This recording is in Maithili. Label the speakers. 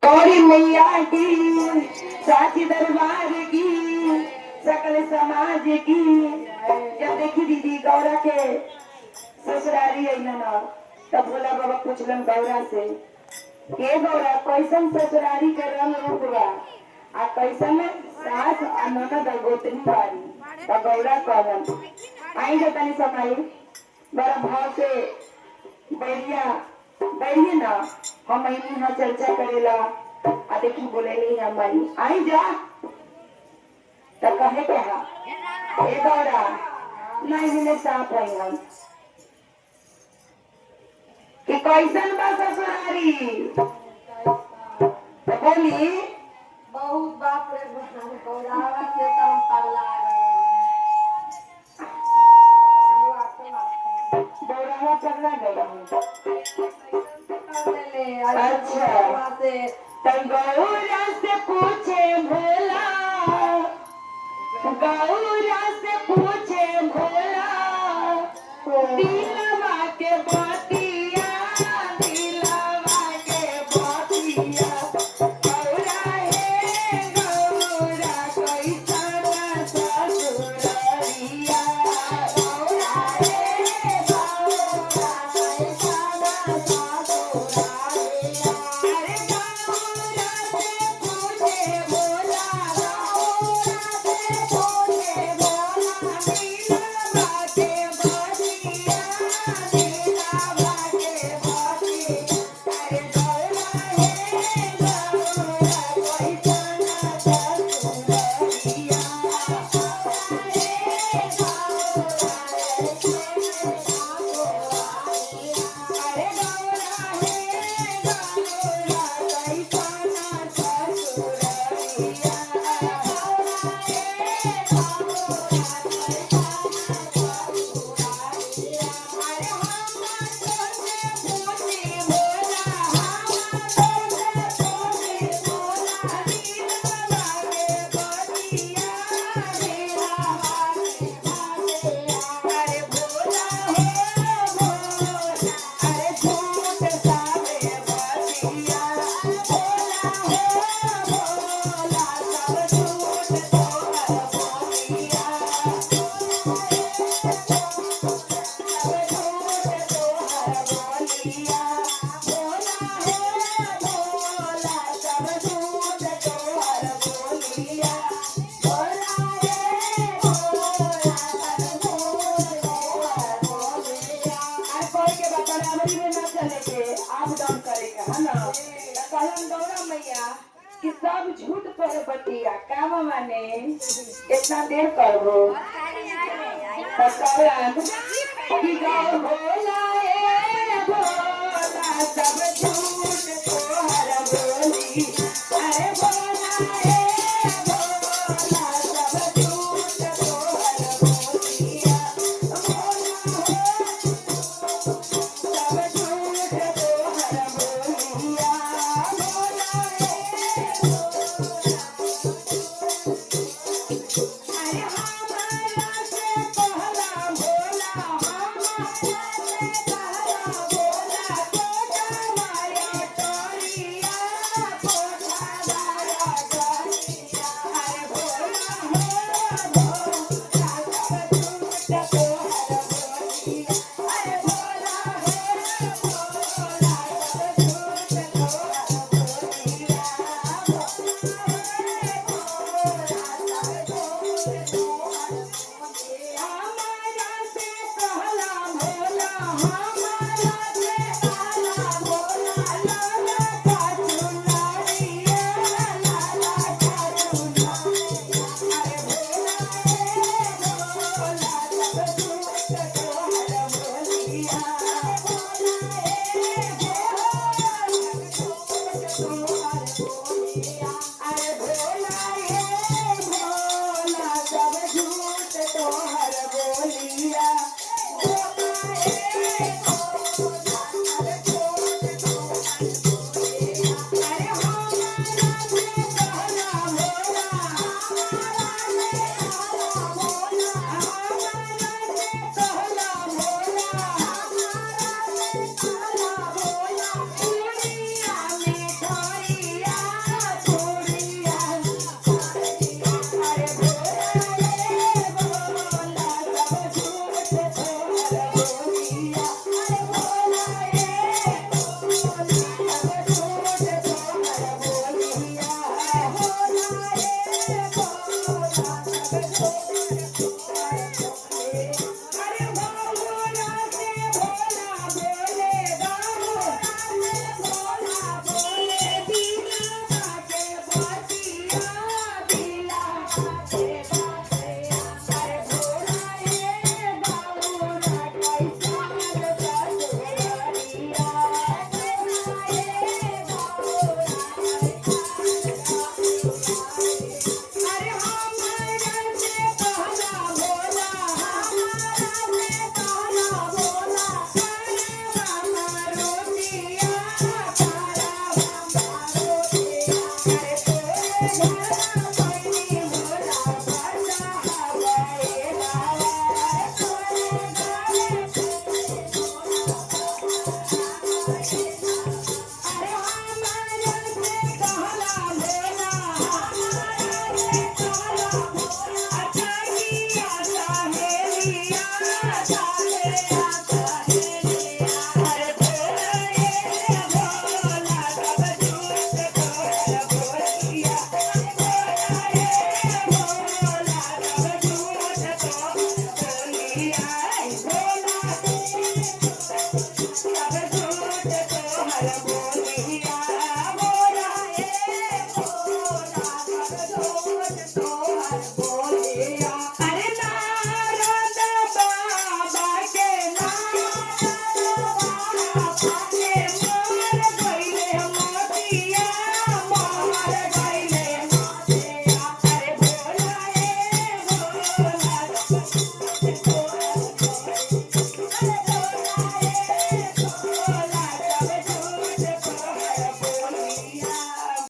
Speaker 1: गौरी मैया की साची दरबार की सकल समाज की। जब देखी दीदी गौरा के ससुरारी अइलन तब भोला बाबा पूछलन गौरा से, के गौरा कैसन ससुरारी के रंग रूप बा आ कैसन सास आ ननद गोतनी बारी। तो गौरा कहलन आई जतनी समाई बड़ा भाव से बैरिए ना हम यहाँ चर्चा करेला आ देखी बोले नहीं हमारी आई जा तो कहे के हा ए गौरा नहीं मिले साफ है हम कि कैसन बा ससुरारी। तो बोली
Speaker 2: बहुत बाप रे गौरावा से तो हम पगला
Speaker 1: गौरावा पगला गया। अच्छा तब गौरा से पूछे भोला, गौरा से पूछे भोला दिलवा के बातिया, दिलवा के बातिया। गौरा हे गौरा कैसन ससुरारिया, गौरा हे गौरा कैसन ससुरारिया। अरे गौरा से पूछे भोला, गौरा से पूछे भोला दिलवा के बातिया, दिलवा के बातिया। अरे गौरा हे गौरा कैसन ससुरारिया, अरे गौरा हे गौरा कैसन ससुरारिया। कि सब झूठ पर बतिया काम माने इतना देर करबो कि गाँव भोला ए भोला सब झूठ तोहर बोली। अरे भोला ए भोला सब झूठ तोहर बोलिया, सब झूठ तोहर बोलिया। अरे हमारा से कहला भोला, हमारा से कहला भोला कोठा माया टोरिया, कोठा माया टोरिया। अरे भोला हो भोला सब झूठ तोहर बोलिया। अरे भोला हो भोला सब झूठ तोहर बोलिया। हमारा से कहला भोला, हमारा से कहला भोला लाला का चुनरिया, लाला का चुनरिया। अरे भोला हे भोला सब झूठ तोहर बोलिया, भोला हे भोला सब झूठ तोहर